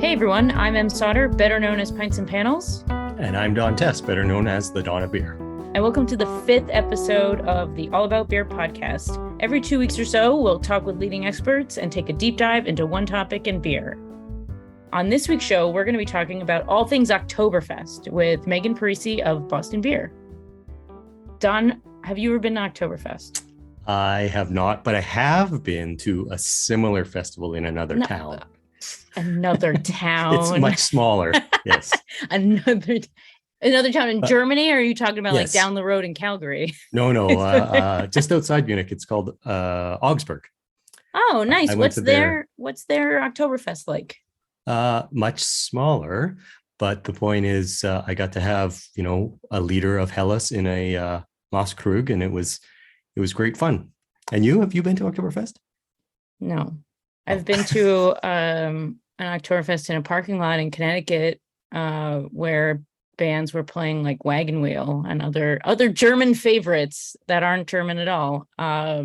Hey everyone, I'm M. Sauter, better known as Pints and Panels. And I'm Don Tse, better known as the Don of Beer. And welcome to the 5th episode of the All About Beer podcast. Every 2 weeks or so, we'll talk with leading experts and take a deep dive into one topic in beer. On this week's show, we're going to be talking about all things Oktoberfest with Megan Parisi of Boston Beer. Don, have you ever been to Oktoberfest? I have not, but I have been to a similar festival in another town. Another town. It's much smaller. Yes. Another town in Germany, or are you talking about yes. like down the road in Calgary? No, just outside Munich. It's called Augsburg. Oh, nice. What's their Oktoberfest like? Much smaller, but the point is, I got to have a liter of Helles in a Mosskrug, and it was great fun. And have you been to Oktoberfest? No, I've been to an Oktoberfest in a parking lot in Connecticut, where bands were playing like Wagon Wheel and other German favorites that aren't German at all.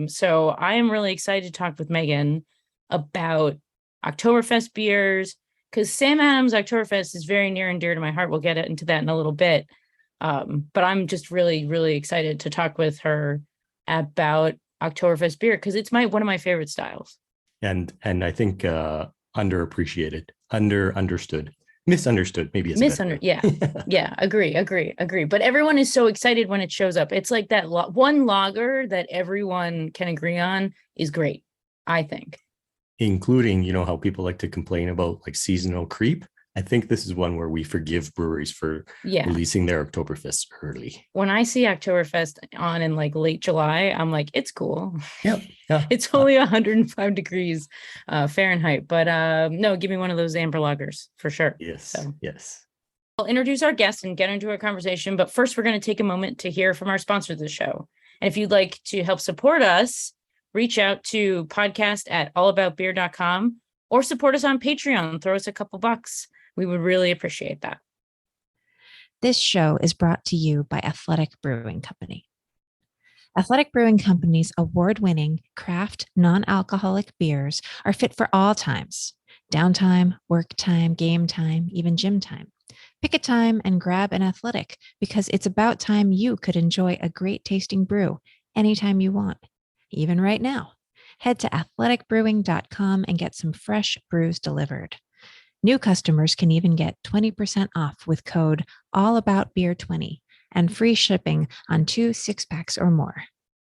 So I am really excited to talk with Megan about Oktoberfest beers, because Sam Adams Octoberfest is very near and dear to my heart. We'll get into that in a little bit. But I'm just really, really excited to talk with her about Oktoberfest beer, because it's one of my favorite styles. And I think underappreciated, understood. Misunderstood, maybe it's yeah, agree. But everyone is so excited when it shows up. It's like that one lager that everyone can agree on is great, I think. Including, how people like to complain about like seasonal creep. I think this is one where we forgive breweries for releasing their Oktoberfest early. When I see Oktoberfest on in like late July, I'm like, it's cool. Yeah. It's only 105 degrees Fahrenheit. But no, give me one of those amber lagers for sure. Yes. Yes. I'll introduce our guests and get into a conversation. But first, we're going to take a moment to hear from our sponsor of the show. And if you'd like to help support us, reach out to podcast@allaboutbeer.com or support us on Patreon. Throw us a couple bucks. We would really appreciate that. This show is brought to you by Athletic Brewing Company. Athletic Brewing Company's award-winning craft non-alcoholic beers are fit for all times: downtime, work time, game time, even gym time. Pick a time and grab an Athletic, because it's about time you could enjoy a great tasting brew anytime you want, even right now. Head to athleticbrewing.com and get some fresh brews delivered. New customers can even get 20% off with code AllaboutBeer20 and free shipping on 2 6-packs or more.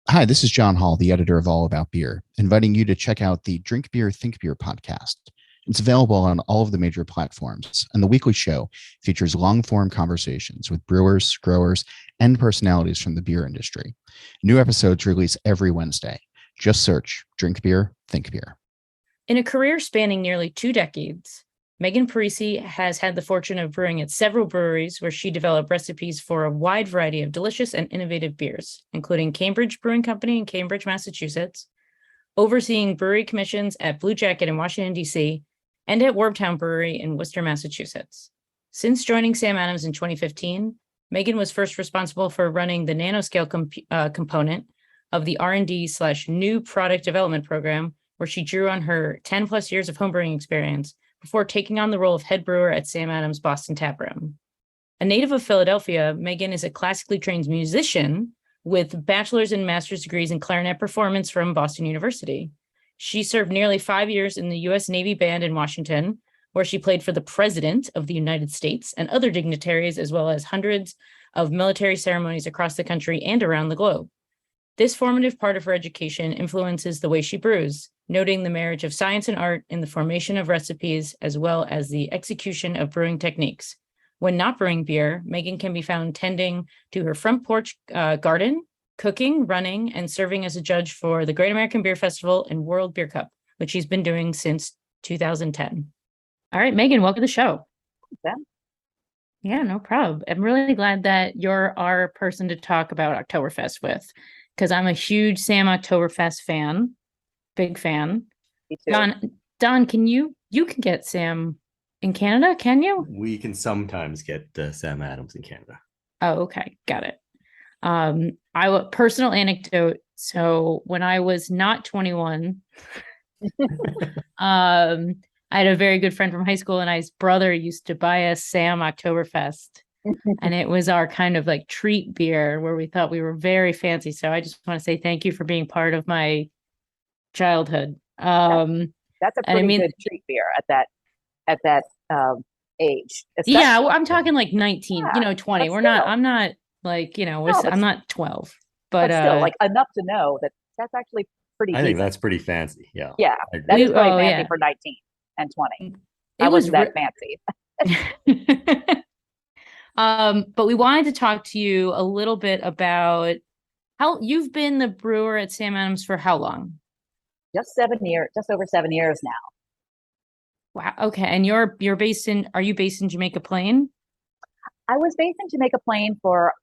Hi, this is John Hall, the editor of All About Beer, inviting you to check out the Drink Beer, Think Beer podcast. It's available on all of the major platforms, and the weekly show features long-form conversations with brewers, growers, and personalities from the beer industry. New episodes release every Wednesday. Just search Drink Beer, Think Beer. In a career spanning nearly 2 decades, Megan Parisi has had the fortune of brewing at several breweries where she developed recipes for a wide variety of delicious and innovative beers, including Cambridge Brewing Company in Cambridge, Massachusetts, overseeing brewery commissions at Blue Jacket in Washington, D.C., and at Warbtown Brewery in Worcester, Massachusetts. Since joining Sam Adams in 2015, Megan was first responsible for running the nanoscale component of the R&D/new product development program, where she drew on her 10 plus years of homebrewing experience before taking on the role of head brewer at Sam Adams Boston Taproom. A native of Philadelphia, Megan is a classically trained musician with bachelor's and master's degrees in clarinet performance from Boston University. She served nearly 5 years in the U.S. Navy Band in Washington, where she played for the President of the United States and other dignitaries, as well as hundreds of military ceremonies across the country and around the globe. This formative part of her education influences the way she brews, noting the marriage of science and art in the formation of recipes, as well as the execution of brewing techniques. When not brewing beer, Megan can be found tending to her front porch garden, cooking, running, and serving as a judge for the Great American Beer Festival and World Beer Cup, which she's been doing since 2010. All right, Megan, welcome to the show. Yeah, no problem. I'm really glad that you're our person to talk about Oktoberfest with, because I'm a huge Sam Oktoberfest fan. Big fan. Me too. Don, can you can get Sam in Canada, can you? We can sometimes get Sam Adams in Canada. Oh, okay. Got it. Personal anecdote. So when I was not 21, I I had a very good friend from high school, and his brother used to buy us Sam Oktoberfest. And it was our kind of like treat beer where we thought we were very fancy. So I just want to say thank you for being part of my childhood. That's a pretty good treat beer at that age. Yeah, I'm talking like 19, 20. I'm not like, I'm not 12. But still, like enough to know that's actually pretty I think that's pretty fancy. Yeah. Yeah. That is pretty fancy for 19 and 20. I wasn't that fancy. But we wanted to talk to you a little bit about how you've been the brewer at Sam Adams for how long? Just over 7 years now. Wow. Okay. And are you based in Jamaica Plain? I was based in Jamaica Plain for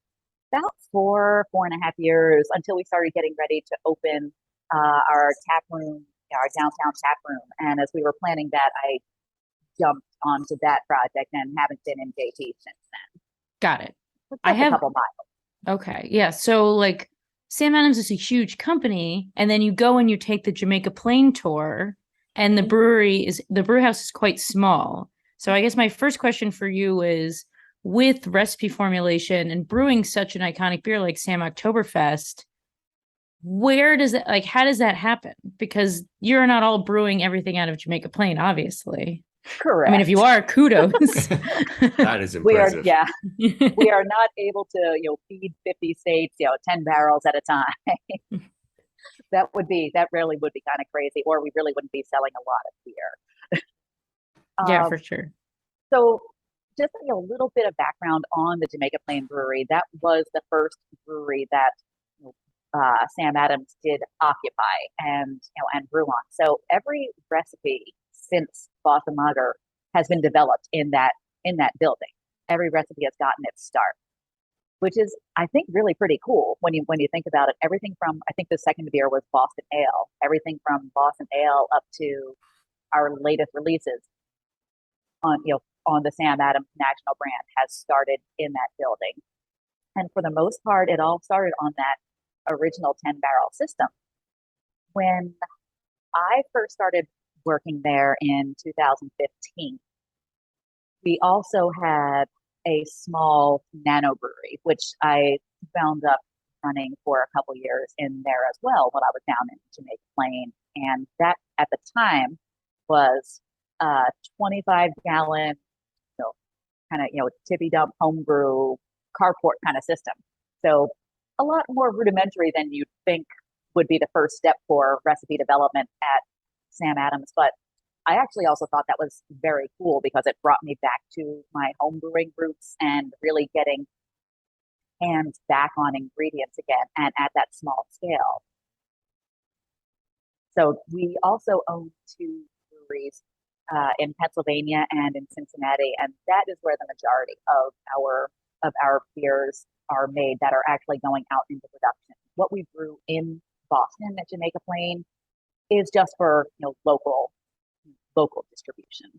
about 4.5 years until we started getting ready to open our tap room, our downtown tap room. And as we were planning that, I jumped onto that project and haven't been in JT since then. Got it. I have a couple miles. Okay. Yeah. So like Sam Adams is a huge company, and then you go and you take the Jamaica Plain tour, and the brew house is quite small. So I guess my first question for you is, with recipe formulation and brewing such an iconic beer like Sam Oktoberfest, how does that happen? Because you're not all brewing everything out of Jamaica Plain, obviously. Correct. I mean, if you are, kudos. That is impressive. We are not able to, feed 50 states, 10 barrels at a time. That really would be kind of crazy, or we really wouldn't be selling a lot of beer. Yeah, for sure. So just a little bit of background on the Jamaica Plain Brewery. That was the first brewery that Sam Adams did occupy and brew on. So every recipe since Boston Lager has been developed in that building. Every recipe has gotten its start, which is, I think, really pretty cool when you think about it. Everything from, I think the second beer was Boston Ale. Everything from Boston Ale up to our latest releases on the Sam Adams national brand has started in that building. And for the most part, it all started on that original 10-barrel system. When I first started working there in 2015, we also had a small nano brewery, which I wound up running for a couple years in there as well when I was down in Jamaica Plain. And that at the time was a 25-gallon, kind of, tippy dump homebrew carport kind of system. So a lot more rudimentary than you'd think would be the first step for recipe development at Sam Adams. But I actually also thought that was very cool because it brought me back to my home brewing roots and really getting hands back on ingredients again, and at that small scale. So we also own 2 breweries in Pennsylvania and in Cincinnati, and that is where the majority of our beers are made that are actually going out into production. What we brew in Boston at Jamaica Plain is just for local distribution.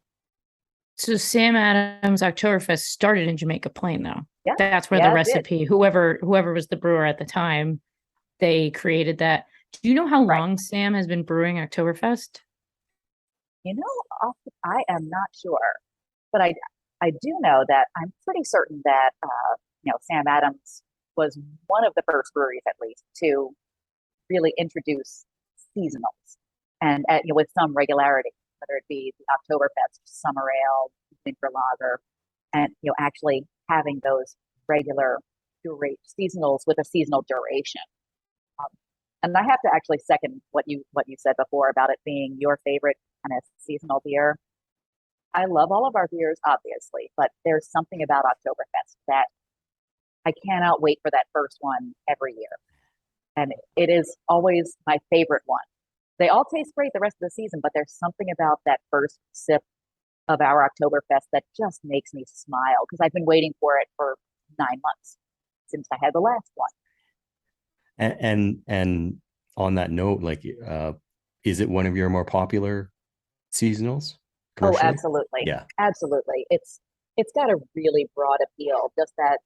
So Sam Adams Octoberfest started in Jamaica Plain, though. Yeah, that's where the recipe. Whoever was the brewer at the time, they created that. Do you know how long Sam has been brewing Oktoberfest? I am not sure, but I do know that I'm pretty certain that Sam Adams was one of the first breweries, at least, to really introduce seasonals and with some regularity, whether it be the Oktoberfest, summer ale, winter lager, and actually having those regular seasonals with a seasonal duration. And I have to actually second what you said before about it being your favorite kind of seasonal beer. I love all of our beers, obviously, but there's something about Oktoberfest that I cannot wait for that first one every year. And it is always my favorite one. They all taste great the rest of the season, but there's something about that first sip of our Oktoberfest that just makes me smile because I've been waiting for it for 9 months since I had the last one. And on that note, is it one of your more popular seasonals? Oh, absolutely. Yeah, absolutely. It's got a really broad appeal. Just that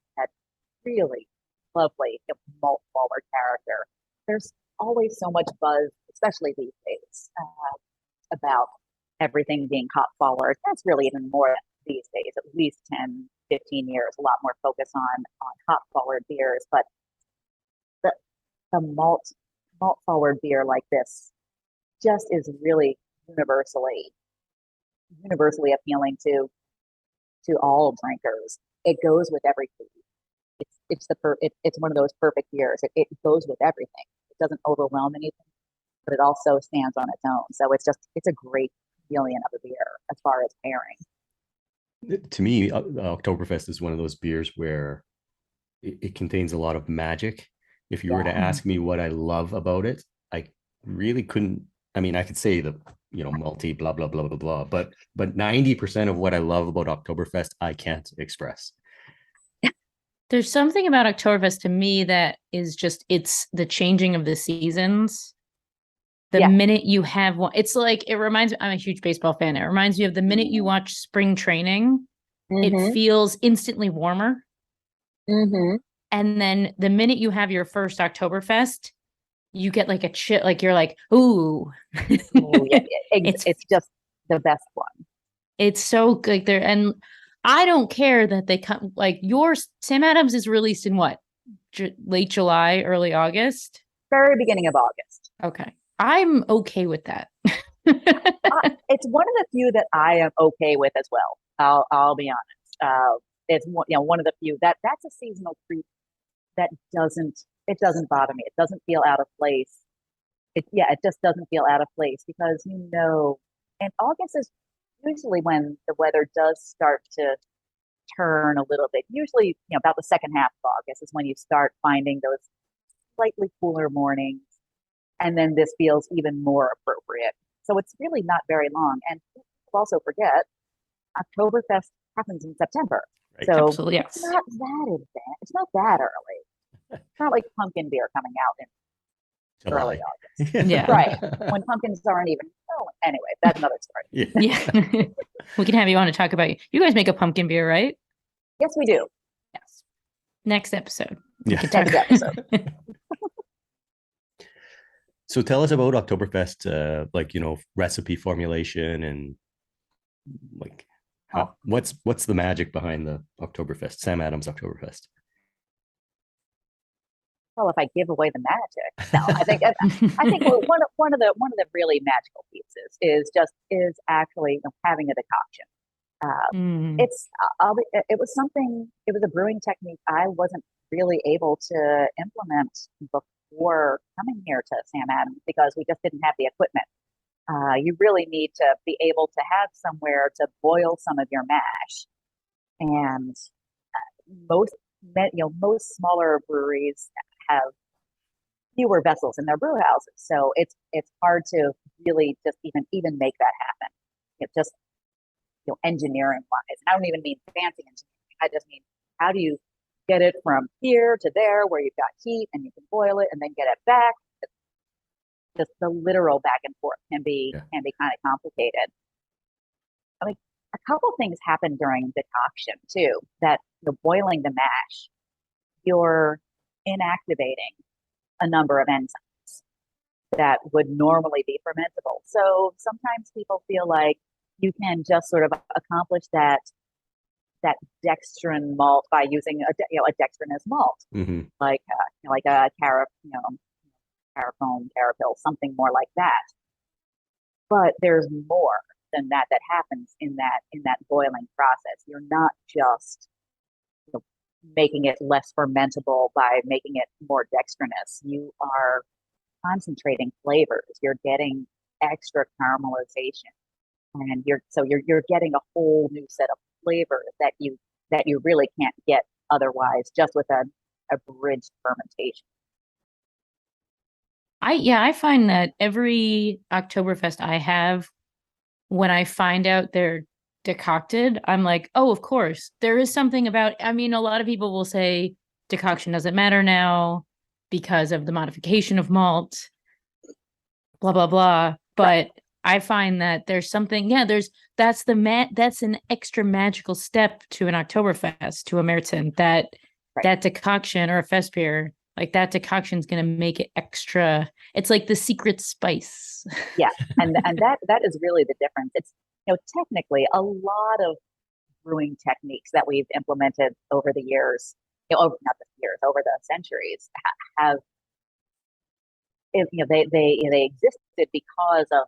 really lovely malt forward character. There's always so much buzz, especially these days, about everything being hop forward. That's really even more these days, at least 10, 15 years, a lot more focus on hop forward beers. But the malt forward beer like this just is really universally appealing to all drinkers. It goes with every food. It's one of those perfect beers. It goes with everything. It doesn't overwhelm anything, but it also stands on its own. So it's a great chameleon of a beer as far as pairing. To me, Oktoberfest is one of those beers where it contains a lot of magic. If you were to ask me what I love about it, I really couldn't. I mean, I could say the malty blah blah blah blah blah, but 90% of what I love about Oktoberfest I can't express. There's something about Oktoberfest to me that is just, it's the changing of the seasons. The minute you have one, it's like, it reminds me, I'm a huge baseball fan. It reminds me of the minute you watch spring training, it feels instantly warmer. And then the minute you have your first Oktoberfest, you get like a chill, like you're like, ooh. It's just the best one. It's so good there. And I don't care that they come, like yours, Sam Adams is released in what? Late July, early August? Very beginning of August. Okay. I'm okay with that. It's one of the few that I am okay with as well. I'll be honest. It's one of the few that's a seasonal treat that doesn't bother me. It doesn't feel out of place. It just doesn't feel out of place because and August is usually when the weather does start to turn a little bit. Usually, about the second half of August is when you start finding those slightly cooler mornings. And then this feels even more appropriate. So it's really not very long. And people also forget Oktoberfest happens in September. Right. So Absolutely, it's not that advanced. It's not that early. It's not like pumpkin beer coming out in early August. Yeah. Right. When pumpkins aren't even. Oh, anyway, that's another story. Yeah. We can have you on to talk about you guys make a pumpkin beer, right? Yes, we do. Yes. Next episode. Next episode. So tell us about Oktoberfest, recipe formulation and what's the magic behind the Oktoberfest, Sam Adams Oktoberfest? Well, if I give away the magic, no, I think one of the really magical pieces is actually having a decoction. It was a brewing technique I wasn't really able to implement before coming here to Sam Adams because we just didn't have the equipment. You really need to be able to have somewhere to boil some of your mash, and most smaller breweries have fewer vessels in their brew houses, so it's hard to really just even make that happen. It's just engineering wise. And I don't even mean fancy engineering. I just mean how do you get it from here to there where you've got heat and you can boil it and then get it back. Just the literal back and forth can be kind of complicated. I mean, a couple things happen during decoction too. That boiling the mash, you're inactivating a number of enzymes that would normally be fermentable. So sometimes people feel like you can just sort of accomplish that dextrin malt by using a dextrinous malt, like a Carafoam, Carapil, something more like that. But there's more than that happens in that boiling process. You're not just making it less fermentable by making it more dextrinous. You are concentrating flavors. You're getting extra caramelization, and you're getting a whole new set of flavors that you really can't get otherwise just with a bridged fermentation. I find that every Oktoberfest I have, when I find out they're decocted, I'm like, oh, of course. There is something about, I mean, a lot of people will say decoction doesn't matter now because of the modification of malt, blah, blah, blah. But I find that there's something, that's an extra magical step to an Oktoberfest, to a Märzen, that decoction or a Festbier Like that decoction is going to make it extra. It's like the secret spice. Yeah, and that is really the difference. It's, technically a lot of brewing techniques that we've implemented over the years, not the years, over the centuries, have, they existed because of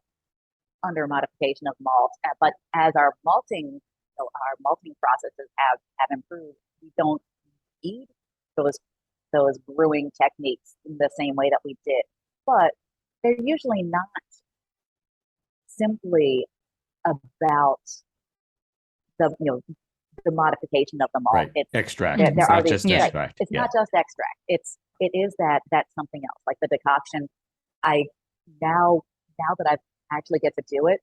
under modification of malt. But as our malting processes have improved, we don't need those brewing techniques in the same way that we did. But they're usually not simply about the modification of the malt. Right. It's Extract. there It's are not these, just right, extract. it's Yeah. not just extract. It is that something else, like the decoction. I now that I've actually get to do it,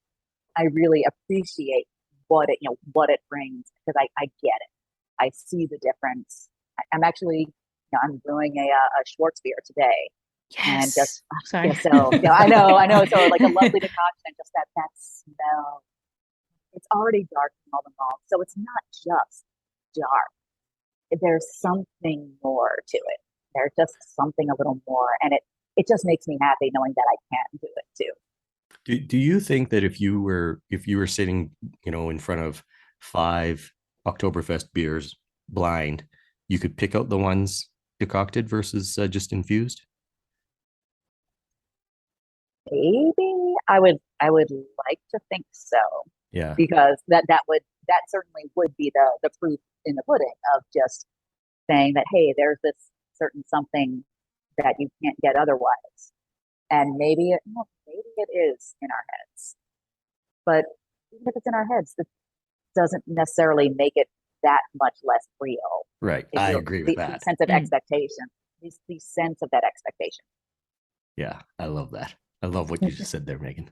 I really appreciate what it brings, because I get it. I see the difference. I'm actually, I'm brewing a Schwarzbier today, and just Sorry. so I know. So like a lovely decoction, just that smell. It's already dark from all the malt, so it's not just dark. There's something more to it. There's just something a little more, and it just makes me happy knowing that I can do it too. Do you think that if you were sitting, in front of 5 Oktoberfest beers blind, you could pick out the ones decocted versus just infused? Maybe I would like to think so. Yeah. Because that certainly would be the proof in the pudding of just saying that, hey, there's this certain something that you can't get otherwise. And maybe it is in our heads. But even if it's in our heads, that doesn't necessarily make it that much less real. Right. I agree with that. The sense of expectation, the sense of that expectation. Yeah, I love that. I love what you just said there, Megan.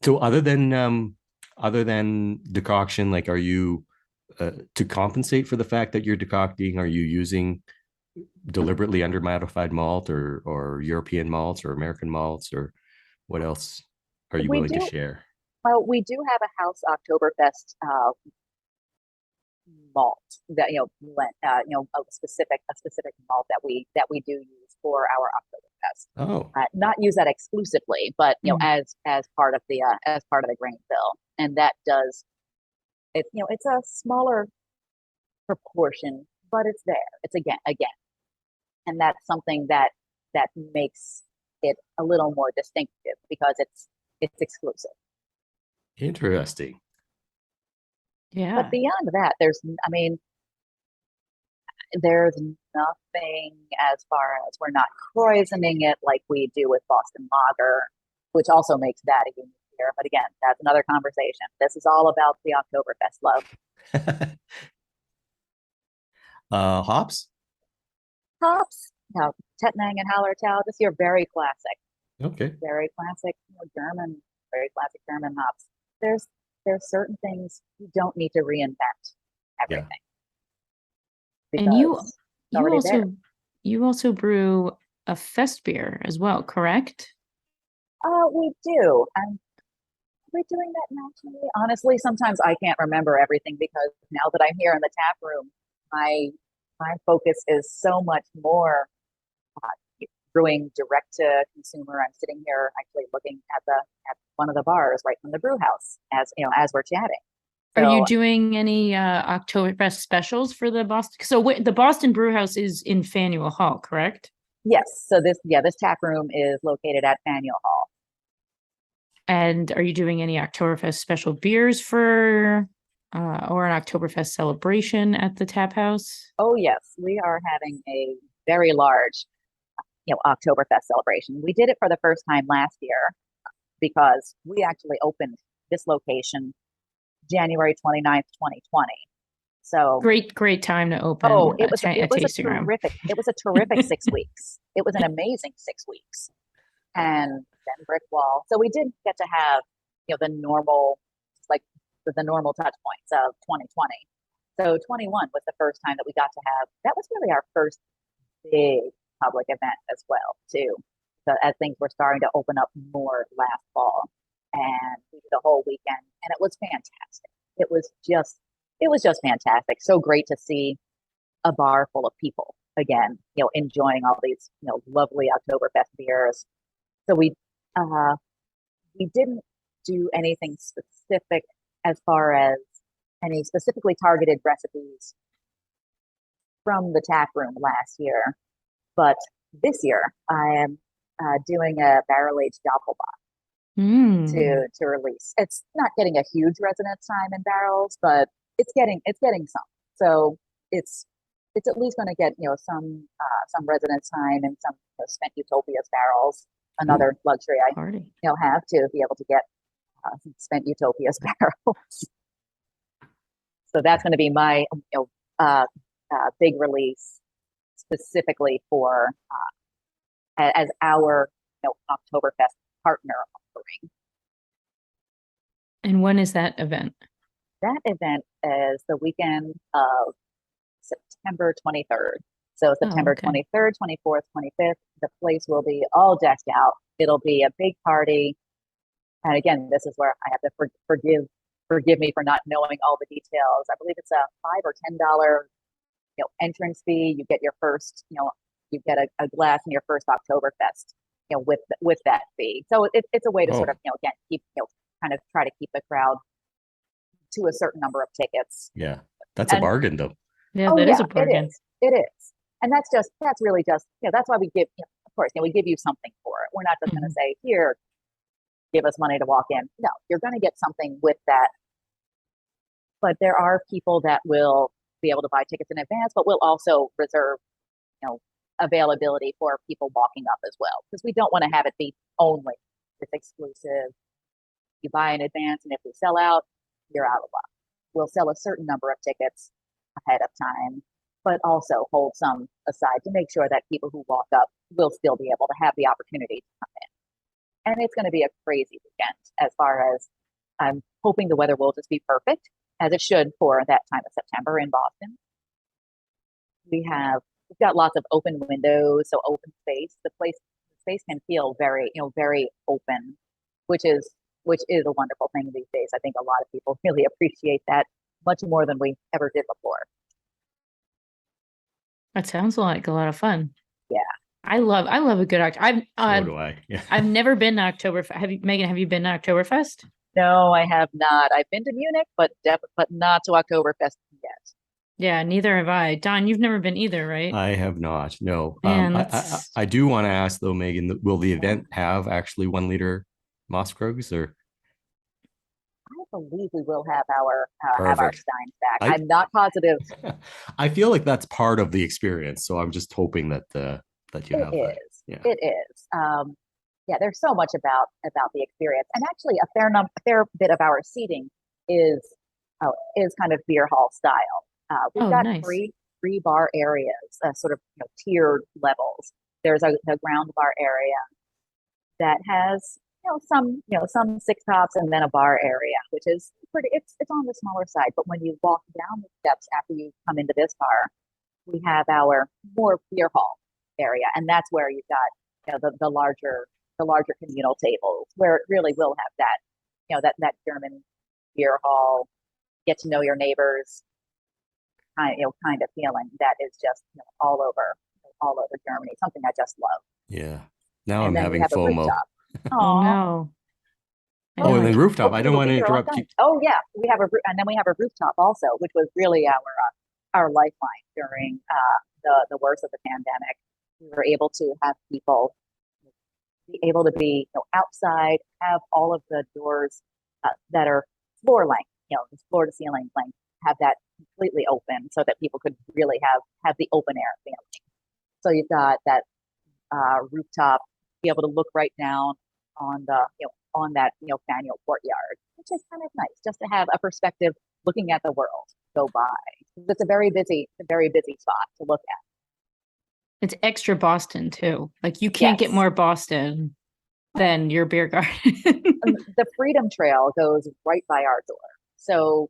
So other than decoction, like, are you to compensate for the fact that you're decocting, are you using deliberately under modified malt or European malts or American malts, or what else are you willing to share? Well, we do have a house Oktoberfest malt that blend, a specific malt that we do use for our Oktoberfest. Oh, not use that exclusively, but as part of the grain bill, and that does it's a smaller proportion, but it's there. It's again, and that's something that makes it a little more distinctive because it's exclusive. interesting. Yeah. But beyond that, there's nothing as far as we're not croisening it like we do with Boston Lager, which also makes that a unique beer. But again, that's another conversation. This is all about the Oktoberfest love. Hops? Hops, Tettnang and Hallertau, just your very classic. Okay. Very classic, very classic German hops. There's certain things you don't need to reinvent everything. Yeah. And you also brew a Festbier as well, correct? We do. Are we doing that nationally? Honestly, sometimes I can't remember everything because now that I'm here in the tap room, my focus is so much more brewing direct to consumer. I'm sitting here actually looking at one of the bars right from the brew house as we're chatting. So, are you doing any Oktoberfest specials for the Boston? So the Boston Brew House is in Faneuil Hall, correct? Yes. So this tap room is located at Faneuil Hall. And are you doing any Oktoberfest special beers for or an Oktoberfest celebration at the tap house? Oh yes, we are having a very large Oktoberfest celebration. We did it for the first time last year because we actually opened this location January 29th, 2020. So great time to open. It was a terrific 6 weeks. It was an amazing 6 weeks. And then brick wall. So we did get to have, the normal touch points of 2020. So 21 was the first time that we got to have, that was really our first big public event as well, too. So as things were starting to open up more last fall, and we did a whole weekend, and it was fantastic. It was just fantastic. So great to see a bar full of people again, enjoying all these, lovely Oktoberfest beers. So we didn't do anything specific as far as any specifically targeted recipes from the tap room last year, but this year I am doing a barrel aged Doppelbock to release. It's not getting a huge residence time in barrels, but it's getting some. So it's at least going to get some residence time and some spent utopias barrels. Another luxury I have to be able to get some spent utopias barrels. So that's going to be my big release specifically for as our Oktoberfest partner offering. And when is that event? That event is the weekend of September 23rd. So September 23rd, 24th, 25th, the place will be all decked out. It'll be a big party. And again, this is where I have to forgive me for not knowing all the details. I believe it's a $5 or $10 entrance fee. You get your first, you get a glass in your first Oktoberfest, with that fee. So it's a way to sort of, again, keep, kind of try to keep the crowd to a certain number of tickets. Yeah, that's a bargain though. Yeah, that is a bargain. It is. And that's really just, that's why we give, of course, we give you something for it. We're not just going to say, here, give us money to walk in. No, you're going to get something with that. But there are people that will be able to buy tickets in advance, but we'll also reserve, availability for people walking up as well, because we don't want to have it be only this exclusive. You buy in advance, and if we sell out, you're out of luck. We'll sell a certain number of tickets ahead of time, but also hold some aside to make sure that people who walk up will still be able to have the opportunity to come in. And it's going to be a crazy weekend as far as I'm hoping the weather will just be perfect, as it should for that time of September in Boston. We've got lots of open windows, so open space. The space can feel very, very open, which is a wonderful thing these days. I think a lot of people really appreciate that much more than we ever did before. That sounds like a lot of fun. Yeah. I love a good Oktober. So do I. Yeah. I've never been to Oktoberfest. Megan, have you been to Oktoberfest? No, I have not. I've been to Munich, but not to Oktoberfest yet. Yeah, neither have I. Don, you've never been either, right? I have not. No. Man, I do want to ask though, Megan, will the event have actually 1 liter Moskrogs or? I believe we will have our Steins back. I'm not positive. I feel like that's part of the experience, so I'm just hoping that you have that. Yeah. It is. There's so much about the experience, and actually a fair bit of our seating is kind of beer hall style. We've got nice. three bar areas, sort of tiered levels. There's a ground bar area that has some six tops, and then a bar area, which is pretty. It's on the smaller side, but when you walk down the steps after you come into this bar, we have our more beer hall area, and that's where you've got the larger communal tables, where it really will have that that German beer hall, get to know your neighbors kind of feeling that is just all over Germany. Something I just love. Yeah. Now I'm having FOMO. Oh no. Oh, and then rooftop. I don't want to interrupt you. Oh yeah, we have a rooftop also, which was really our lifeline during the worst of the pandemic. We were able to have people be able to be outside, have all of the doors that are floor length, floor to ceiling length, have that completely open so that people could really have the open air feeling. So you've got that rooftop, be able to look right down on the on that Faneuil courtyard, which is kind of nice, just to have a perspective looking at the world go by. It's a very busy spot to look at. It's extra Boston too. Like you can't get more Boston than your beer garden. The Freedom Trail goes right by our door, so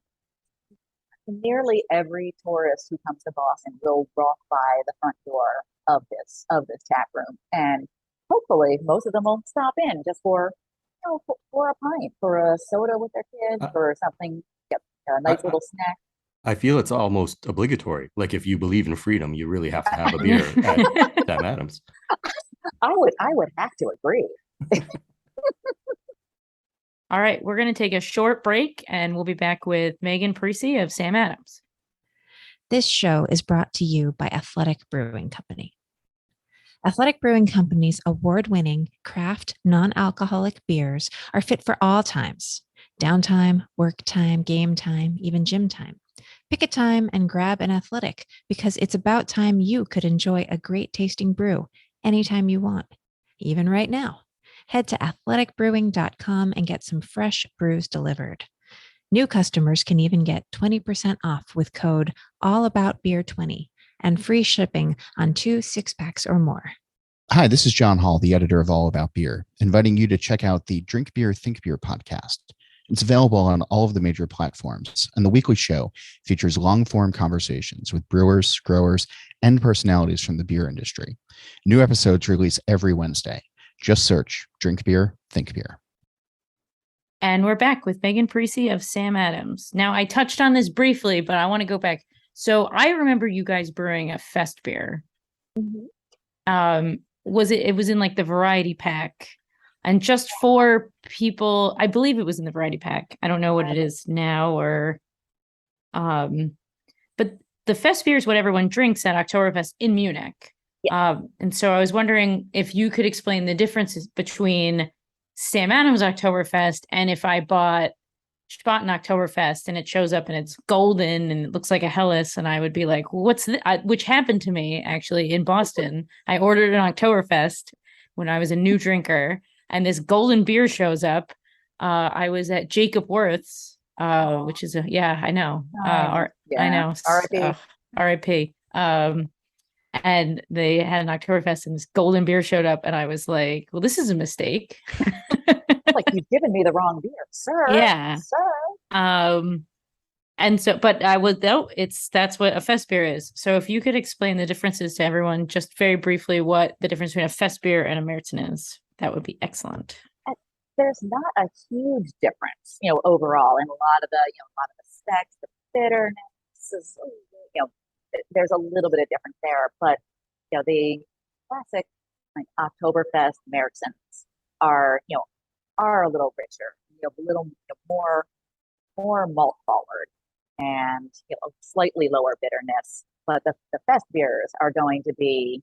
nearly every tourist who comes to Boston will walk by the front door of this tap room, and hopefully most of them will stop in just for a pint, for a soda with their kids, or something, a nice little snack. I feel it's almost obligatory. Like if you believe in freedom, you really have to have a beer at Sam Adams. I would have to agree. All right, we're going to take a short break and we'll be back with Megan Parisi of Sam Adams. This show is brought to you by Athletic Brewing Company. Athletic Brewing Company's award-winning craft non-alcoholic beers are fit for all times: downtime, work time, game time, even gym time. Pick a time and grab an Athletic, because it's about time you could enjoy a great tasting brew anytime you want, even right now. Head to athleticbrewing.com and get some fresh brews delivered. New customers can even get 20% off with code AllaboutBeer20 and free shipping on 2 6-packs or more. Hi, this is John Hall, the editor of All About Beer, inviting you to check out the Drink Beer, Think Beer podcast. It's available on all of the major platforms, and the weekly show features long-form conversations with brewers, growers, and personalities from the beer industry. New episodes release every Wednesday. Just search Drink Beer, Think Beer. And we're back with Megan Parisi of Sam Adams. Now, I touched on this briefly, but I want to go back. So I remember you guys brewing a Festbier. Mm-hmm. It was in like the variety pack, and just for people, I believe it was in the variety pack. I don't know what it is now, but the Festbier is what everyone drinks at Oktoberfest in Munich. Yeah. And so I was wondering if you could explain the differences between Sam Adams Oktoberfest and if I bought Spaten Oktoberfest and it shows up and it's golden and it looks like a Helles, and I would be like, what's this? Which happened to me actually in Boston. I ordered an Oktoberfest when I was a new drinker, and this golden beer shows up. I was at Jacob Worth's, which is I know. I know. R.I.P. R.I.P. And they had an Oktoberfest and this golden beer showed up, and I was like, well, this is a mistake. Like, you've given me the wrong beer, sir. Yeah. Sir. And so, but I was, that's what a Festbier is. So if you could explain the differences to everyone, just very briefly, what the difference between a Festbier and a Märzen is, that would be excellent. There's not a huge difference, overall, in a lot of the specs, the bitterness is, there's a little bit of difference there, but the classic like Oktoberfest Märzens are a little richer, a little more malt forward, and slightly lower bitterness. But the Fest beers are going to be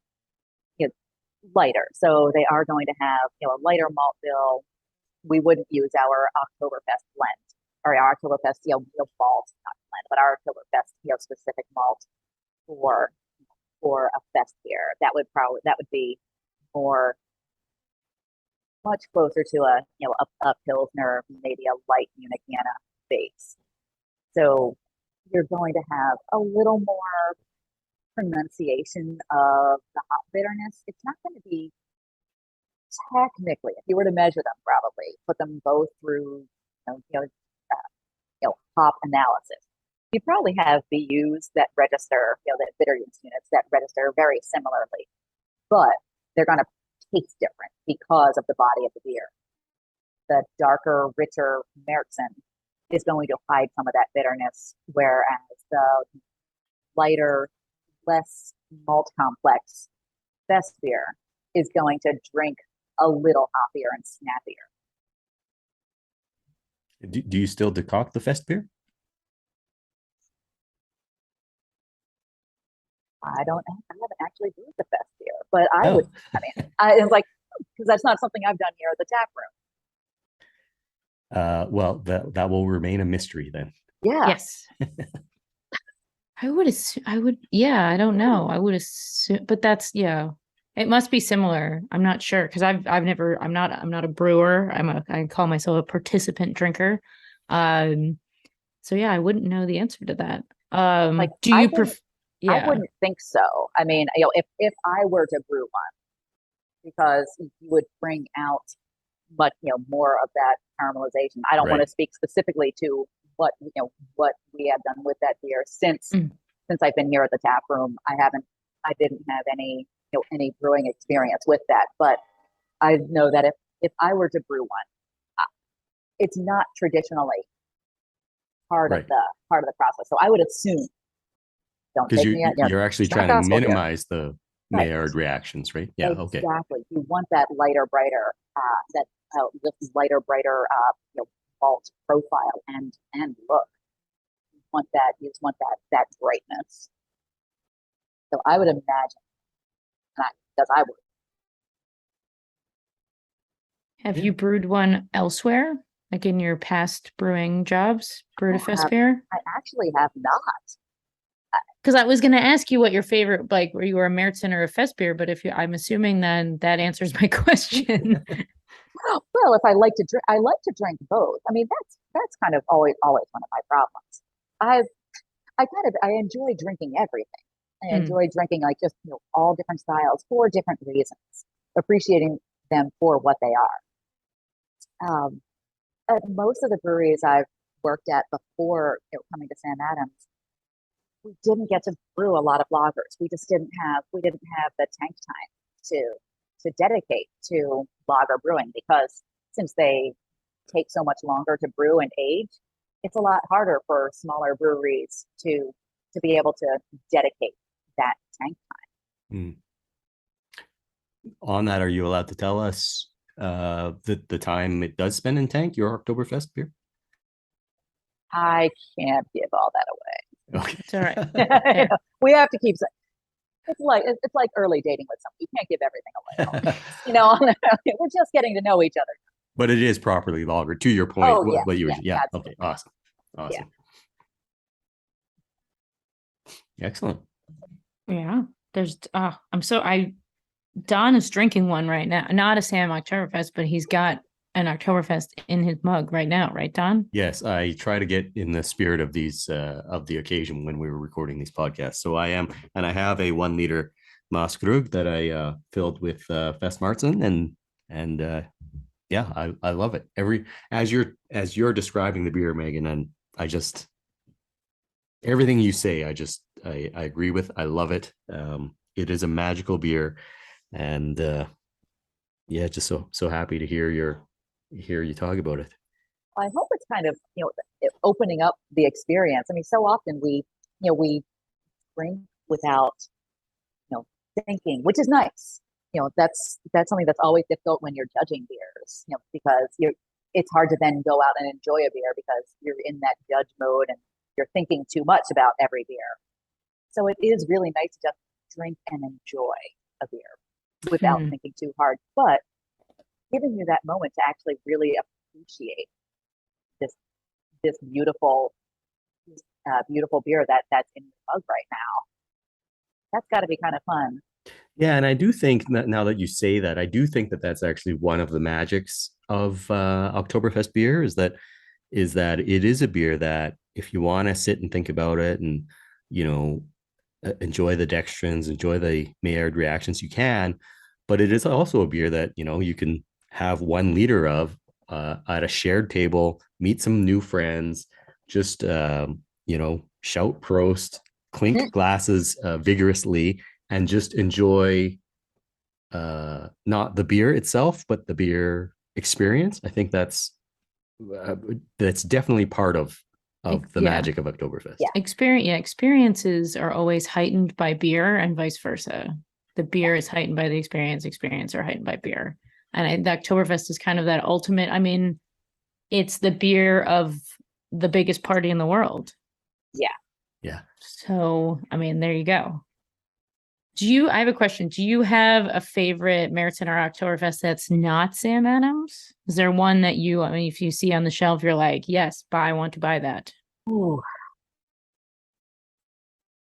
lighter, so they are going to have a lighter malt bill. We wouldn't use our Oktoberfest blend or our Oktoberfest malt, not blend, but our Oktoberfest specific malt for a Fest beer. That would be much closer to a Pilsner, maybe a light Munichiana base. So you're going to have a little more pronunciation of the hop bitterness. It's not going to be technically, if you were to measure them, probably put them both through hop analysis, you probably have BUs that register, the bitterness units that register very similarly, but they're going to taste different because of the body of the beer. The darker, richer Märzen is going to hide some of that bitterness, whereas the lighter, less malt complex Festbier is going to drink a little hoppier and snappier. Do you still decoct the Festbier? I haven't actually brewed the Festbier, but I would. I mean, it's like, because that's not something I've done here at the tap room. Well, that will remain a mystery then. Yeah. Yes. I would assume. I don't know. I would assume, but that's it must be similar. I'm not sure because I'm not a brewer. I call myself a participant drinker. So I wouldn't know the answer to that. Do you prefer? Yeah. I wouldn't think so. I mean, if I were to brew one, because you would bring out much, more of that caramelization. I don't want to speak specifically to what we have done with that beer since I've been here at the tap room. I didn't have any brewing experience with that, but I know that if I were to brew one, it's not traditionally part of Right. the process. So I would assume, don't Because take me, you're actually it's not trying to gospel here. minimize the Right. Maillard reactions, right? Yeah. Okay. Exactly. You want that lighter, brighter, this lighter, brighter, vault profile and look. You want that. You just want that brightness. So I would imagine, because I would. Have Yeah. you brewed one elsewhere, like in your past brewing jobs? Brewed a Festbier? I actually have not. Because I was going to ask you what your favorite, like, were you a Märzen or a Festbier? But I'm assuming then that answers my question. Well, if I like to drink both. I mean, that's kind of always one of my problems. I enjoy drinking everything. I enjoy drinking like just all different styles for different reasons, appreciating them for what they are. At most of the breweries I've worked at before coming to Sam Adams, we didn't get to brew a lot of lagers. We didn't have the tank time to dedicate to lager brewing, because since they take so much longer to brew and age, it's a lot harder for smaller breweries to be able to dedicate that tank time. On that, are you allowed to tell us the time it does spend in tank, your Oktoberfest beer? I can't give all that away. Okay. It's all right. We have to keep. It's like early dating with someone. You can't give everything away. We're just getting to know each other. But it is properly lagered, to your point. Oh, Yeah. Absolutely. Okay. Awesome. Excellent. Yeah. Don is drinking one right now. Not a Sam Oktoberfest, but he's got an Oktoberfest in his mug right now, right, Don? Yes, I try to get in the spirit of these of the occasion when we were recording these podcasts. So I am, and I have a 1 liter Maßkrug that I filled with Festmarzen, and yeah, I love it. As you're describing the beer, Megan, and I just, everything you say, I agree with. I love it. It is a magical beer, and yeah, just so happy to hear you talk about it. I hope it's kind of opening up the experience. I mean, so often we drink without thinking, which is nice. That's something that's always difficult when you're judging beers. Because it's hard to then go out and enjoy a beer because you're in that judge mode and you're thinking too much about every beer. So it is really nice to just drink and enjoy a beer without thinking too hard, but giving you that moment to actually really appreciate this beautiful beer that's in your mug right now. That's got to be kind of fun. Yeah, and I do think that now that you say that, I do think that that's actually one of the magics of Oktoberfest beer is that it is a beer that if you want to sit and think about it and enjoy the dextrins, enjoy the Maillard reactions, you can, but it is also a beer that you can have 1 liter of at a shared table, meet some new friends, just shout Prost, clink glasses vigorously, and just enjoy not the beer itself, but the beer experience. I think that's definitely part of the magic of Oktoberfest. Yeah. Experiences are always heightened by beer and vice versa. The beer is heightened by the experience are heightened by beer. And the Oktoberfest is kind of that ultimate. I mean, it's the beer of the biggest party in the world. Yeah. So, I mean, there you go. I have a question. Do you have a favorite Märzen or Oktoberfest that's not Sam Adams? Is there one that if you see on the shelf, you're like, yes, I want to buy that? Ooh.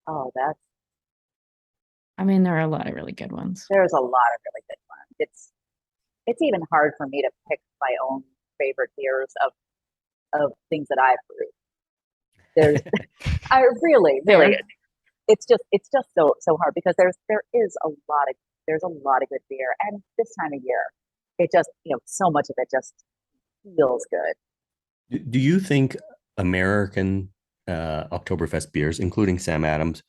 Oh, there are a lot of really good ones. There's a lot of really good ones. It's even hard for me to pick my own favorite beers of things that I've brewed. I really, it's just so hard because there's a lot of good beer, and this time of year, it just so much of it just feels good. Do you think American Oktoberfest beers, including Sam Adams,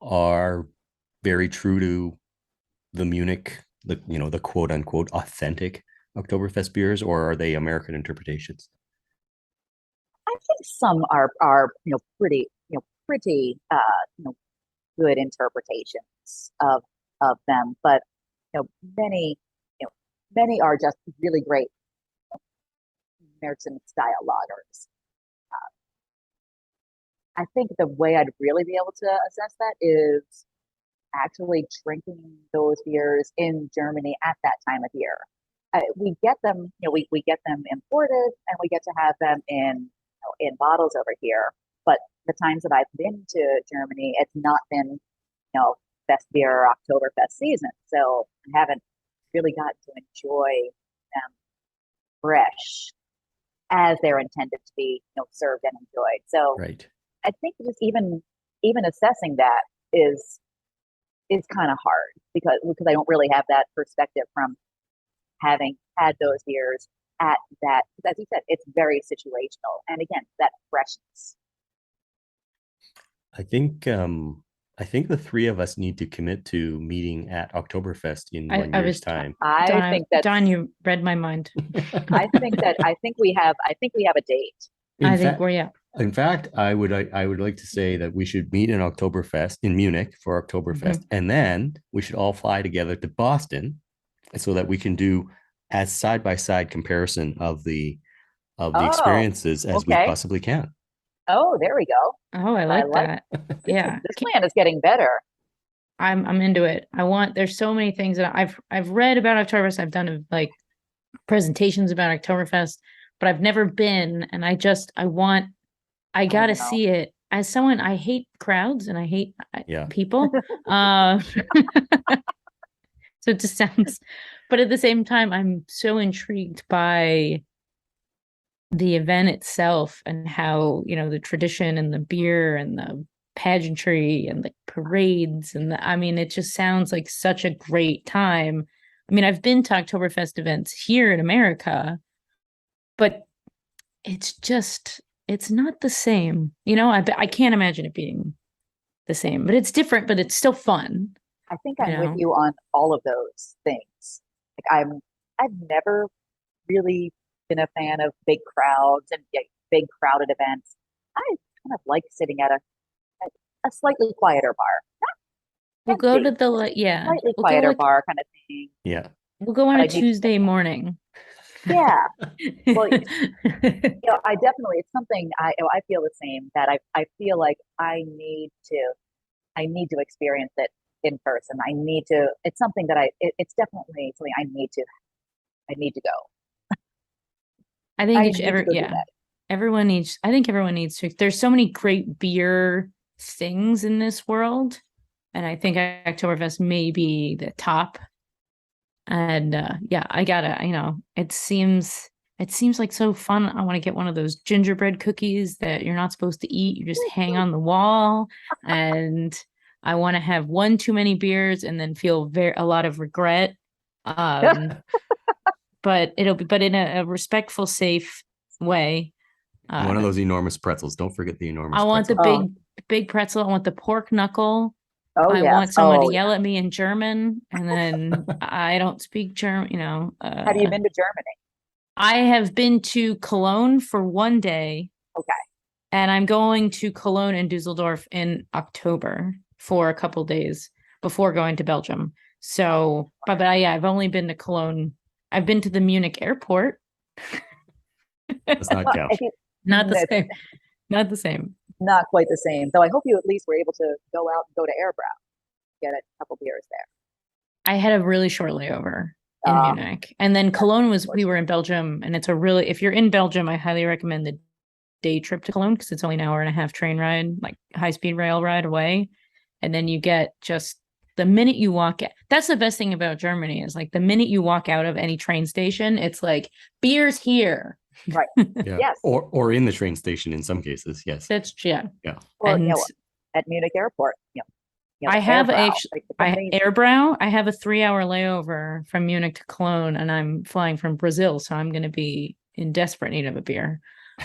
are very true to the Munich, the quote unquote authentic Oktoberfest beers, or are they American interpretations? I think some are pretty pretty good interpretations of them, but many many are just really great Märzen style lagers. I think the way I'd really be able to assess that is actually drinking those beers in Germany at that time of year. We get them, we get them imported, and we get to have them in bottles over here. But the times that I've been to Germany, it's not been Festbier or Oktoberfest season, so I haven't really gotten to enjoy them fresh as they're intended to be served and enjoyed. So Right. I think just even assessing that is kind of hard because I don't really have that perspective from having had those beers at that. As you said, it's very situational, and again, that freshness. I think the three of us need to commit to meeting at Oktoberfest in 1 year's time. I think that Don, you read my mind. I think we have a date. In fact, I would like to say that we should meet in Oktoberfest in Munich for Oktoberfest, and then we should all fly together to Boston, so that we can do as side by side comparison of the experiences as we possibly can. Oh, there we go. Oh, I like that. Yeah, this plan is getting better. I'm into it. There's so many things that I've read about Oktoberfest. I've done like presentations about Oktoberfest, but I've never been, and I gotta see it. As someone, I hate crowds and I hate people. So it just sounds, but at the same time, I'm so intrigued by the event itself and how, the tradition and the beer and the pageantry and the parades and it just sounds like such a great time. I've been to Oktoberfest events here in America, but it's not the same. I can't imagine it being the same, but it's different, but it's still fun. I think I'm with you on all of those things. Like I've never really been a fan of big crowds and big crowded events. I kind of like sitting at a slightly quieter bar. We'll go to the slightly quieter bar kind of thing. Yeah, we'll go on a Tuesday morning. Yeah, well, I definitely, it's something I feel the same, that I feel like I need to experience it in person. It's something that it's definitely something I need to go. I think everyone needs to. There's so many great beer things in this world, and I think Oktoberfest may be the top. And I gotta, it seems like so fun. I want to get one of those gingerbread cookies that you're not supposed to eat. You just hang on the wall. And I want to have one too many beers and then feel a lot of regret. But in a respectful, safe way. One of those enormous pretzels. Don't forget the enormous. I want pretzel. the big pretzel. I want the pork knuckle. I want someone to yell at me in German, and then I don't speak German. Have you been to Germany? I have been to Cologne for one day. Okay. And I'm going to Cologne and Dusseldorf in October for a couple days before going to Belgium. So, but I've only been to Cologne. I've been to the Munich airport. Does not count. Not the same. Not the same. Not quite the same. Though I hope you at least were able to go out and go to Airbrow, get a couple beers there. I had a really short layover in Munich. And then Cologne we were in Belgium, and if you're in Belgium, I highly recommend the day trip to Cologne because it's only an hour and a half train ride, like high-speed rail ride away. And then you get just the minute you walk out, that's the best thing about Germany is like the minute you walk out of any train station, it's like beer's here. Right. Yeah. Yes. Or in the train station in some cases. Yes. That's Yeah. Well, at Munich Airport, I have Airbrow. I have a 3-hour layover from Munich to Cologne, and I'm flying from Brazil, so I'm going to be in desperate need of a beer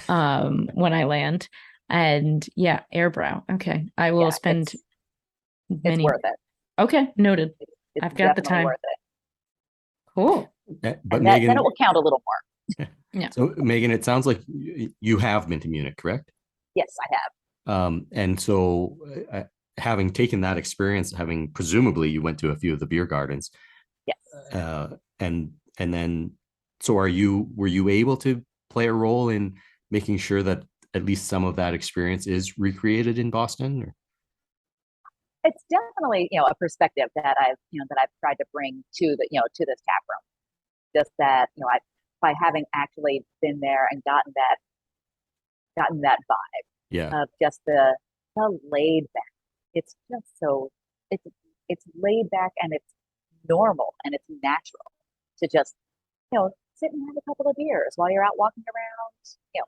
when I land. And Airbrow. Okay, I will spend It's worth it. Okay, noted. It's I've got the time. worth it. Cool. But Then Megan, it will count a little more. Yeah. So Megan, it sounds like you have been to Munich, correct? Yes, I have. And so having taken that experience, having presumably you went to a few of the beer gardens, Yes. And then, so were you able to play a role in making sure that at least some of that experience is recreated in Boston? Or? It's definitely, a perspective that I've tried to bring to to this tap room. Just that, by having actually been there and gotten that vibe of just the laid back. It's just so it's laid back and it's normal and it's natural to just sit and have a couple of beers while you're out walking around.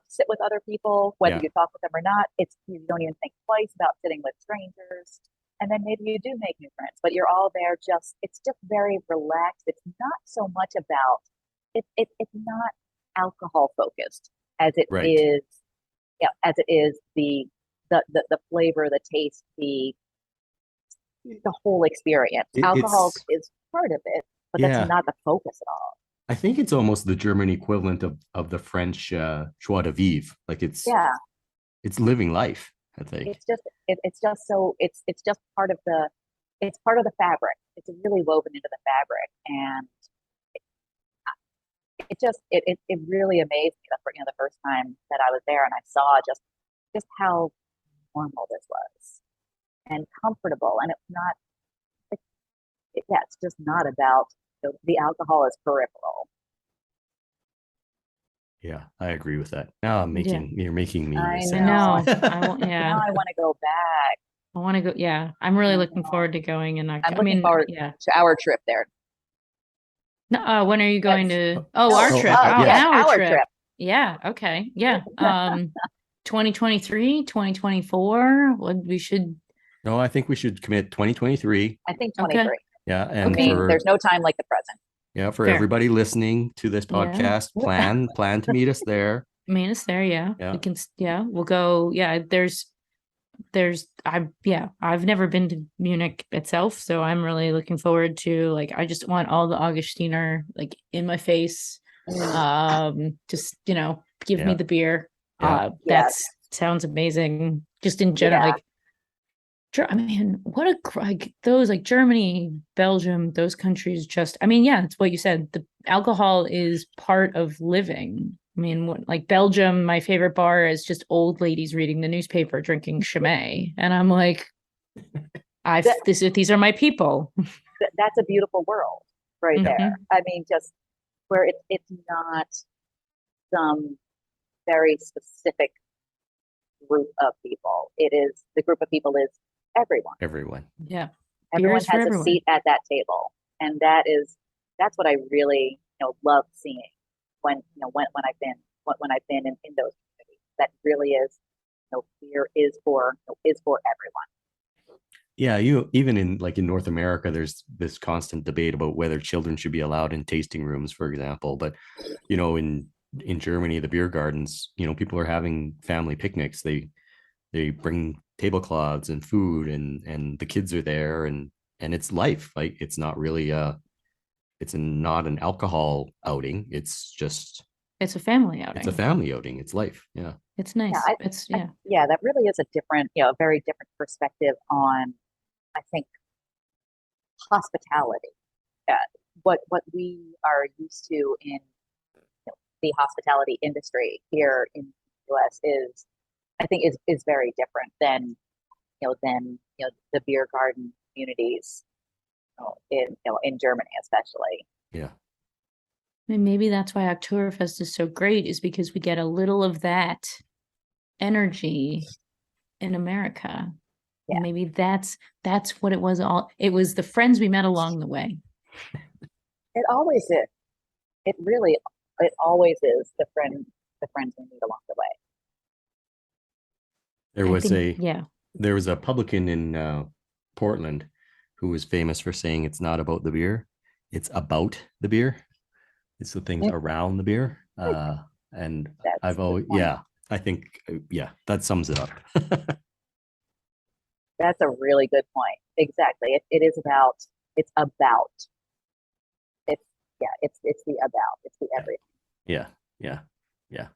Sit with other people, whether you talk with them or not. You don't even think twice about sitting with strangers. And then maybe you do make new friends, but you're all there. It's just very relaxed. It's not so much about it's not alcohol focused as it is. As it is the flavor, the taste, the whole experience. Alcohol is part of it, but that's not the focus at all. I think it's almost the German equivalent of the French joie de vivre. Like it's living life. I think it's just part of the fabric. It's really woven into the fabric, and it really amazed me the first time that I was there and I saw just how normal this was and comfortable, and it's just not about the alcohol is peripheral. Yeah, I agree with that. Now you're making me. I sad. know. Now I want to go back. I want to go. Yeah, I'm really looking forward to going. And I'm looking forward to our trip there. No, when are you going to? Our trip. Our trip. Yeah. Okay. Yeah. 2023, 2024. What we should. No, I think we should commit 2023. I think 23. Okay. Yeah, and there's no time like the present. Yeah, for everybody listening to this podcast, plan to meet us there. Meet us there. Yeah. We can. Yeah, we'll go. Yeah. I've never been to Munich itself, so I'm really looking forward to I just want all the Augustiner in my face. Just give me the beer. That sounds amazing. Just in general, I mean, those Germany, Belgium, those countries it's what you said. The alcohol is part of living. I mean, Belgium, my favorite bar is just old ladies reading the newspaper, drinking Chimay. And I'm like, these are my people. That's a beautiful world right there. I mean, just where it's not some very specific group of people. The group of people is everyone. Yeah. Everyone has a seat at that table. And that's what I really, love seeing when I've been in those communities. That really is, beer is for everyone. Yeah, even in North America, there's this constant debate about whether children should be allowed in tasting rooms, for example. But in Germany, the beer gardens, people are having family picnics. They bring tablecloths and food, and the kids are there, and it's life. It's not really it's not an alcohol outing. It's a family outing. It's a family outing. It's life. Yeah. It's nice. That really is a different, a very different perspective on, I think, hospitality. What we are used to in the hospitality industry here in the US is very different than the beer garden communities in Germany, especially. Yeah. And maybe that's why Oktoberfest is so great, is because we get a little of that energy in America. Yeah. Maybe that's what it was. It was the friends we met along the way. It always is. It always is the friends we meet along the way. There was a publican in Portland who was famous for saying it's not about the beer, it's about the beer. It's the things around the beer. And I've always, I think, that sums it up. That's a really good point. Exactly. It's the about. It's the everything. Yeah. Yeah.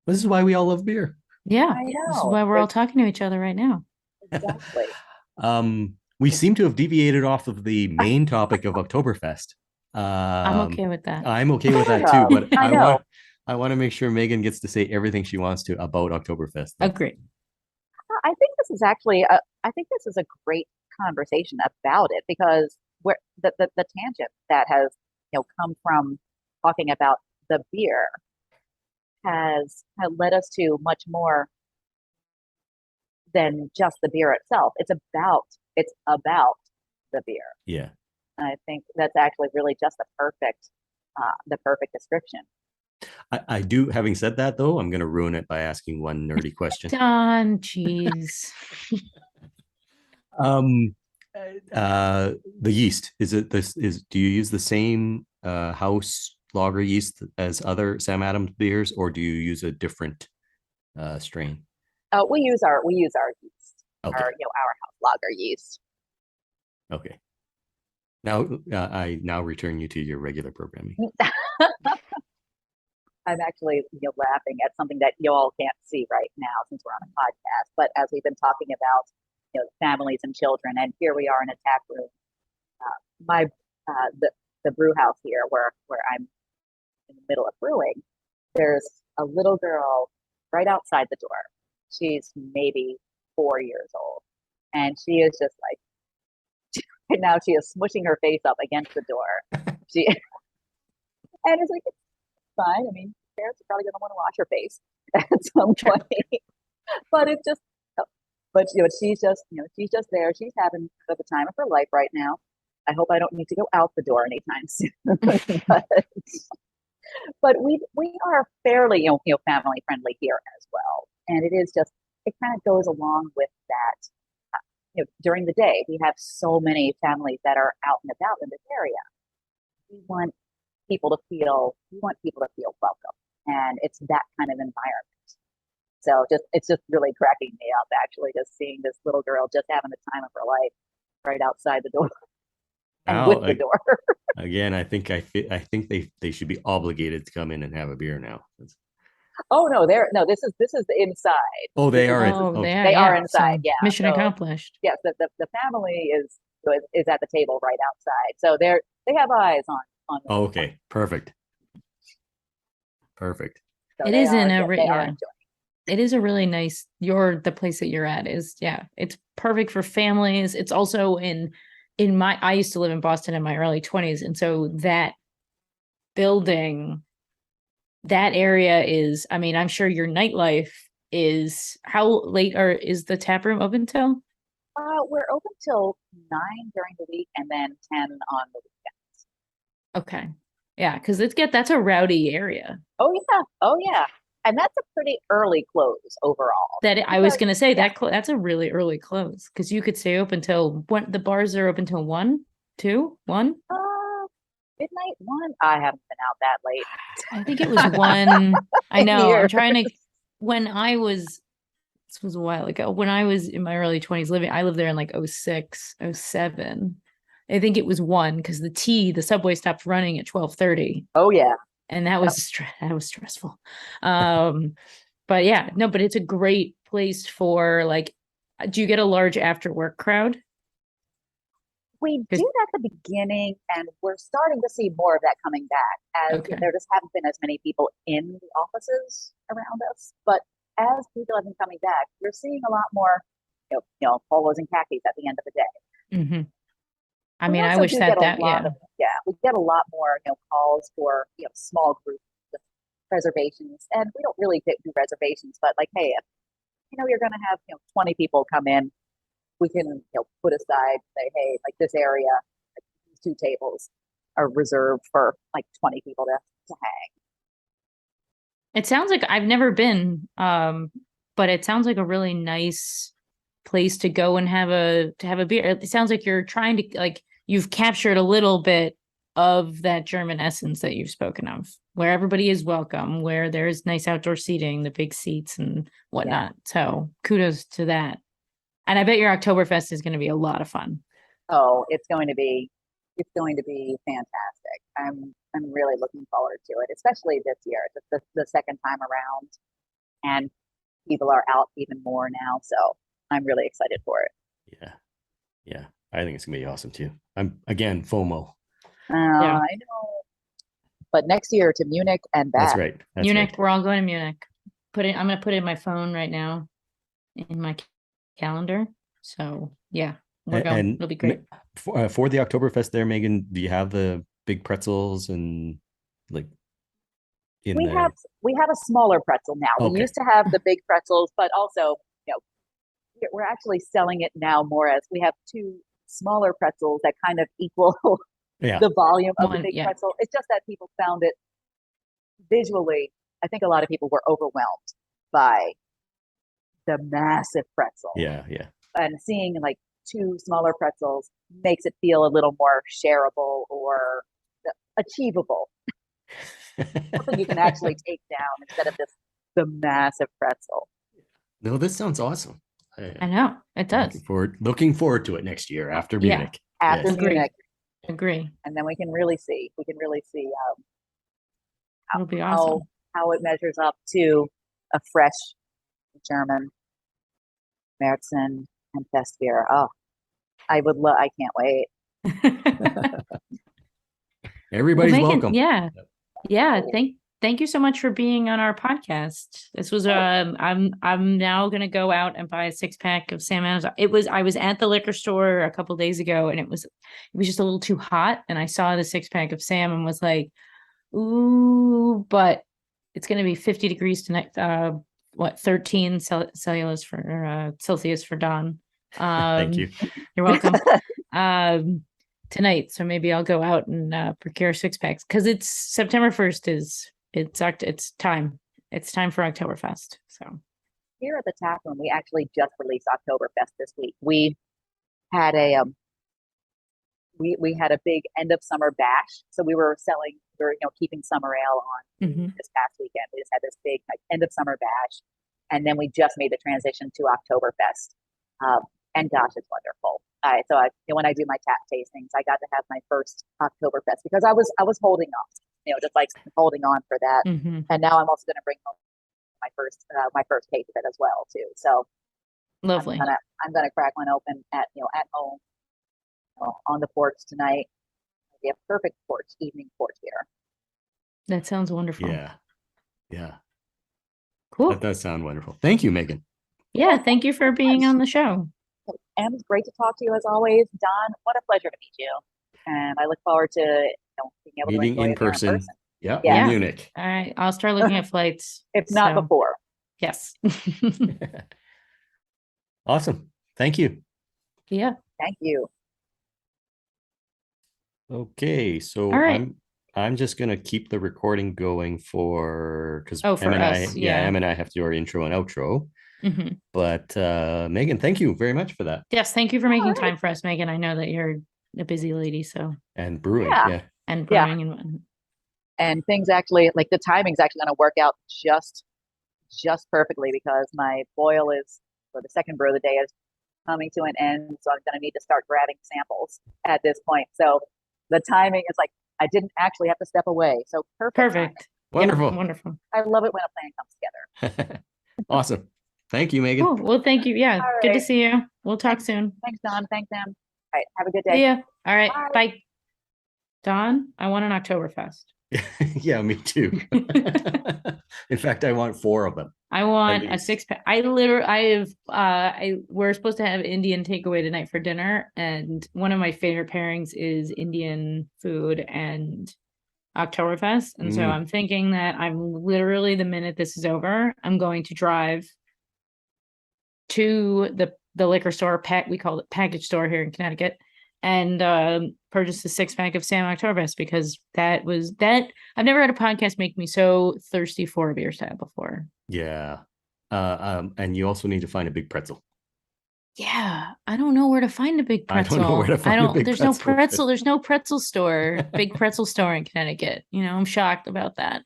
This is why we all love beer. Yeah. I This is know. why we're all talking to each other right now. Exactly. We seem to have deviated off of the main topic of Oktoberfest. I'm okay with that. I'm okay with that too, but I know. I want to make sure Megan gets to say everything she wants to about Oktoberfest. Agreed. I think this is actually I think this is a great conversation about it because where the tangent that has come from talking about the beer has led us to much more than just the beer itself. It's about the beer. Yeah. And I think that's actually really just the perfect description. I do. Having said that, though, I'm going to ruin it by asking one nerdy question. Don, jeez. The yeast, is it this is do you use the same house lager yeast as other Sam Adams beers, or do you use a different strain? We use our yeast, Okay. our house lager yeast. Okay. Now I now return you to your regular programming. I'm actually laughing at something that you all can't see right now since we're on a podcast. But as we've been talking about families and children, and here we are in a tap room. My the brew house here where I'm in the middle of brewing. There's a little girl right outside the door. She's maybe 4 years old, and she is just like, and now she is smushing her face up against the door. She and it's like, it's fine. I mean, parents are probably going to want to wash her face at some point, but it's just, but she's just there. She's having the time of her life right now. I hope I don't need to go out the door anytime soon. but we are fairly family friendly here as well, and it kind of goes along with that. During the day, we have so many families that are out and about in this area. We want people to feel welcome, and it's that kind of environment. So it's just really cracking me up, actually, just seeing this little girl just having the time of her life right outside the door and Now, with the door. Again, I think they should be obligated to come in and have a beer now. Oh no, this is the inside. Oh, they are. They are inside. So yeah. Mission accomplished. Yes, the family is at the table right outside, so they have eyes on. Oh, okay, perfect. So It is it is a really nice. The place that you're at is it's perfect for families. It's also I used to live in Boston in my early 20s, and so that building, that area is, I mean, I'm sure your nightlife is, how late is the tap room open till? We're open till 9 during the week and then 10 on the weekends. Okay. Yeah, because that's a rowdy area. Oh yeah. And that's a pretty early close overall. I was going to say that's a really early close, because you could stay open till when the bars are open till 1, 2, 1. Midnight 1. I haven't been out that late. I think it was 1. I know. I'm trying to. This was a while ago. When I was in my early 20s I lived there in like 06, 07. I think it was 1 because the subway stopped running at 12:30. Oh yeah. And that was stressful. But yeah, no, but it's a great place for, like, do you get a large after work crowd? We did at the beginning, and we're starting to see more of that coming back, as there just haven't been as many people in the offices around us. But as people have been coming back, you're seeing a lot more, polos and khakis at the end of the day. Mm-hmm. I mean, I wish we get a lot more, calls for, small group reservations, and we don't really do reservations, but like, hey, if, you're going to have, 20 people come in, we can, put aside, say, hey, like this area, like, these 2 tables are reserved for like 20 people to hang. It sounds like, I've never been, but it sounds like a really nice place to go and have a beer. It sounds like you're trying to, like, you've captured a little bit of that German essence that you've spoken of, where everybody is welcome, where there's nice outdoor seating, the big seats and whatnot. Yeah. So kudos to that. And I bet your Oktoberfest is going to be a lot of fun. Oh, it's going to be fantastic. I'm I'm really looking forward to it, especially this year. It's the second time around, and people are out even more now. So I'm really excited for it. Yeah. Yeah. I think it's gonna be awesome too. I'm again FOMO. Yeah. I know. But next year to Munich and back. That's right. That's Munich, right. we're all going to Munich. I'm gonna put it in my phone right now in my calendar. So yeah, we're going. And It'll be great. For the Oktoberfest there, Megan, do you have the big pretzels and like We have a smaller pretzel now. Okay. We used to have the big pretzels, but also, we're actually selling it now more as we have two smaller pretzels that kind of equal the volume of the big pretzel. It's just that people found it visually. I think a lot of people were overwhelmed by the massive pretzel. Yeah, yeah. And seeing like two smaller pretzels makes it feel a little more shareable or achievable. Something you can actually take down instead of the massive pretzel. No, this sounds awesome. I know it does. Looking forward to it next year after Munich. After Munich. Agree. And then we can really see It'll be awesome. How it measures up to a fresh German Märzen and Festbier. Oh, I can't wait. Everybody's welcome. Yeah. Thank you so much for being on our podcast. This was I'm now gonna go out and buy a 6-pack of Sam Adams. I was at the liquor store a couple days ago and it was just a little too hot, and I saw the 6-pack of Sam and was like, ooh, but it's gonna be 50 degrees tonight. 13 Celsius for Don. Thank you. You're welcome. Tonight, so maybe I'll go out and procure 6-packs because it's September 1st. It's time for Oktoberfest. So here at the Taproom, we actually just released Oktoberfest this week. We had a we had a big end of summer bash, so we were keeping summer ale on this past weekend. We just had this big end of summer bash, and then we just made the transition to Oktoberfest. And gosh, it's wonderful. When I do my tap tastings, I got to have my first Oktoberfest because I was holding on, just like holding on for that. And now I'm also going to bring home my first taste of it as well too. So lovely. I'm gonna crack one open at home on the porch tonight. We have perfect evening porch here. That sounds wonderful. Yeah. Cool. That does sound wonderful. Thank you, Megan. Yeah, thank you for being on the show. And it's great to talk to you as always, Don. What a pleasure to meet you. And I look forward to being able to meeting in person. Yeah, in Munich. All right, I'll start looking at flights. If not before. Yes. Awesome. Thank you. Yeah. Thank you. Okay, so all right. I'm just gonna keep the recording going because Em and I have to do our intro and outro. But Megan, thank you very much for that. Yes, thank you for making time for us, Megan. I know that you're a busy lady, so and brewing, and brewing and things actually the timing's actually going to work out just perfectly because my boil for the second brew of the day is coming to an end, so I'm going to need to start grabbing samples at this point. So the timing is I didn't actually have to step away. So perfect. Wonderful. Yeah, wonderful. I love it when a plan comes together. Awesome. Thank you, Megan. Cool. Well, thank you. Yeah. Good to see you. We'll talk soon. Thanks, Don. Thanks, Sam. All right. Have a good day. Yeah. All right. Bye. Don, I want an Oktoberfest. Yeah, me too. In fact, I want 4 of them. I want a 6-pack. We're supposed to have Indian takeaway tonight for dinner, and one of my favorite pairings is Indian food and Oktoberfest. And so I'm thinking that I'm literally, the minute this is over, I'm going to drive to the liquor store, we call it package store here in Connecticut, and purchase a 6-pack of Sam Oktoberfest because I've never had a podcast make me so thirsty for a beer style before. Yeah. And you also need to find a big pretzel. Yeah, I don't know where to find a big pretzel. I don't know where to find a big pretzel. There's no pretzel store, big pretzel store in Connecticut. I'm shocked about that.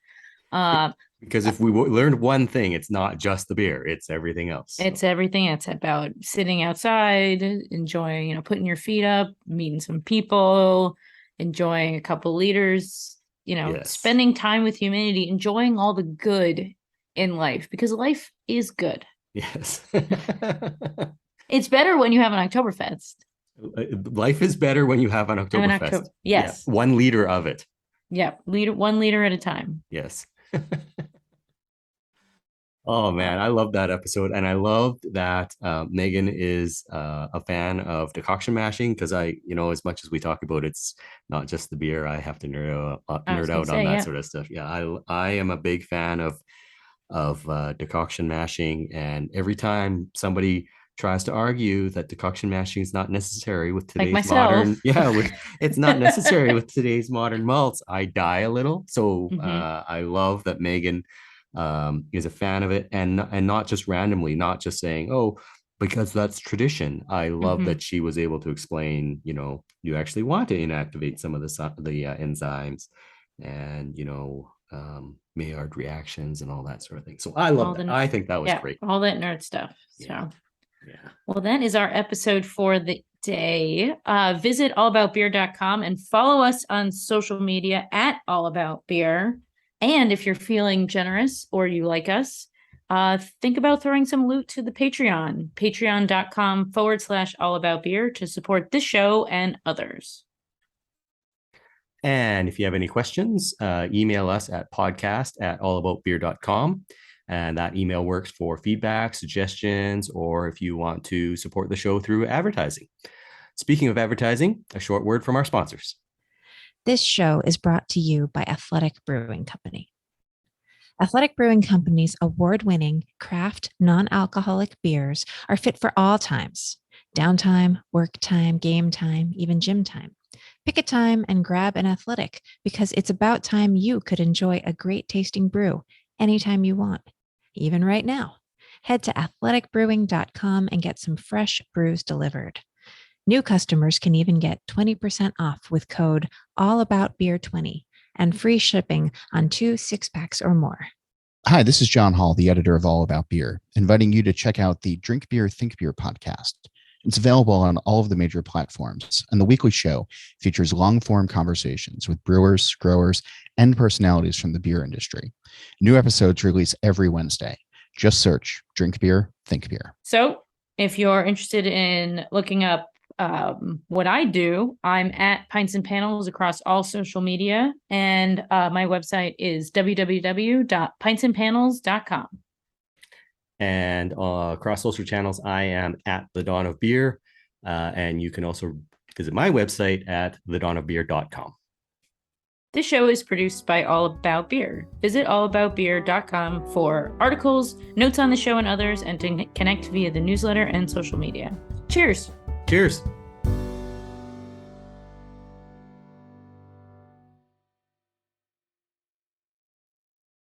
Because if we learned one thing, it's not just the beer, it's everything else. It's everything. It's about sitting outside, enjoying, putting your feet up, meeting some people, enjoying a couple liters, Yes. spending time with humanity, enjoying all the good in life, because life is good. Yes. It's better when you have an Oktoberfest. Life is better when you have an Oktoberfest. Yes. Yeah, 1 liter of it. Yeah. 1 liter at a time. Yes. Oh man, I love that episode, and I love that Megan is a fan of decoction mashing, because as much as we talk about it's not just the beer, I have to nerd out on that sort of stuff. Yeah, I am a big fan of decoction mashing, and every time somebody tries to argue that decoction mashing is not necessary with today's modern, it's not necessary with today's modern malts, I die a little. So I love that Megan is a fan of it, and not just randomly, not just saying, oh, because that's tradition. I love that she was able to explain, you actually want to inactivate some of the enzymes, and Maillard reactions and all that sort of thing. So I love that. I think that was great. All that nerd stuff. Yeah. So well, that is our episode for the day. Visit allaboutbeer.com and follow us on social media at allaboutbeer. And if you're feeling generous or you like us, think about throwing some loot to the Patreon, patreon.com/allaboutbeer, to support this show and others. And if you have any questions, email us at podcast@allaboutbeer.com. And that email works for feedback, suggestions, or if you want to support the show through advertising. Speaking of advertising, a short word from our sponsors. This show is brought to you by Athletic Brewing Company. Athletic Brewing Company's award-winning craft non-alcoholic beers are fit for all times: downtime, work time, game time, even gym time. Pick a time and grab an Athletic, because it's about time you could enjoy a great tasting brew anytime you want, even right now. Head to athleticbrewing.com and get some fresh brews delivered. New customers can even get 20% off with code AllaboutBeer20 and free shipping on 2 6-packs or more. Hi, this is John Hall, the editor of All About Beer, inviting you to check out the Drink Beer, Think Beer podcast. It's available on all of the major platforms, and the weekly show features long-form conversations with brewers, growers, and personalities from the beer industry. New episodes release every Wednesday. Just search Drink Beer, Think Beer. So if you're interested in looking up what I do, I'm at Pints and Panels across all social media, and my website is www.pintsandpanels.com. And across social channels, I am at The Dawn of Beer. And you can also visit my website at thedawnofbeer.com. This show is produced by All About Beer. Visit allaboutbeer.com for articles, notes on the show and others, and to connect via the newsletter and social media. Cheers. Cheers.